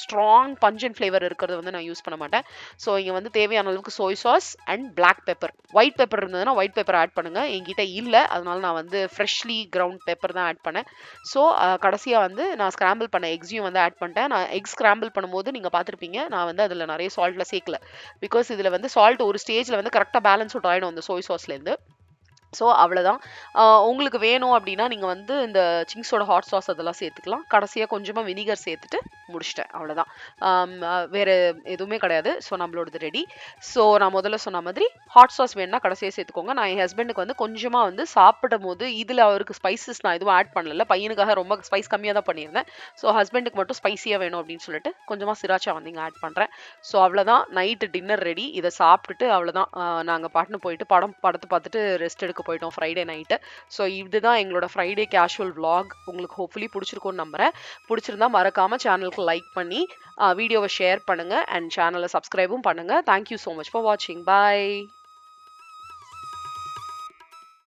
ஸ்ட்ராங் பஞ்சன் ஃப்ளேவர் இருக்கிறது வந்து நான் யூஸ் பண்ண மாட்டேன். ஸோ இங்க வந்து தேவையான அளவுக்கு soy sauce and black pepper. White pepper இருந்ததுன்னா ஒயிட் பெப்பர் ஆட் பண்ணுங்க. என்கிட்ட இல்ல. அதனால நான் வந்து ஃப்ரெஷ்லி கிரவுண்ட் பெப்பர் தான் ஆட் பண்ணேன். ஸோ கடைசியா வந்து நான் ஸ்கிராம்பிள் பண்ண எக்ஸையும் வந்து ஆட் பண்ணிட்டேன். நான் எக் ஸ்கிராம்பிள் பண்ணும்போது நீங்க பார்த்திருப்பீங்க. நான் வந்து அதுல நிறைய சால்ட்ல சேர்க்கல. பிகாஸ் இதுல வந்து சால்ட் ஒரு ஸ்டேஜ்ல வந்து கரெக்டா பேலன்ஸ் அவுட் ஆயிடும் அந்த சோய் சாஸ்ல இருந்து. ஸோ அவ்வளோதான். உங்களுக்கு வேணும் அப்படின்னா நீங்க வந்து இந்த சிங்ஸோட ஹாட் சாஸ் அதெல்லாம் சேர்த்துக்கலாம். கடைசியா கொஞ்சமா வினிகர் சேர்த்துட்டு முடிச்சிட்டேன். அவ்வளோதான். வேற எதுவுமே கிடையாது. So நம்மளோடது ready. ஸோ நான் முதல்ல சொன்ன மாதிரி ஹாட் சாஸ் வேணும்னா கடைசியா சேர்த்துக்கோங்க. நான் என் ஹஸ்பண்டுக்கு வந்து கொஞ்சமா வந்து சாப்பிடும்போது இதுல அவருக்கு ஸ்பைசஸ் நான் எதுவும் ஆட் பண்ணல. பையனுக்காக ரொம்ப ஸ்பைஸ் கம்மியா தான் பண்ணியிருந்தேன். ஸோ ஹஸ்பண்டுக்கு மட்டும் ஸ்பைசியா வேணும் அப்படின்னு சொல்லிட்டு கொஞ்சமா சிராச்சா வந்து இங்க ஆட் பண்றேன். ஸோ அவ்வளோதான். Night dinner ready. இதை சாப்பிட்டுட்டு அவ்வளோதான். நாங்க பாட்டுன்னு போயிட்டு படத்தை பார்த்துட்டு ரெஸ்ட் எடுக்க போயிட்டோம் ஃப்ரைடே நைட்டு. ஸோ இதுதான் எங்களோட ஃப்ரைடே கேஷுவல் vlog. உங்களுக்கு ஹோப்ஃபுல்லி பிடிச்சிருக்கும்னு நம்புறேன். பிடிச்சிருந்தா மறக்காம சேனலுக்கு லைக் பண்ணி வீடியோவை ஷேர் பண்ணுங்க அண்ட் சேனலை சப்ஸ்கிரைபும் பண்ணுங்க. தேங்க்யூ ஸோ மச் ஃபார் வாட்சிங். பாய்.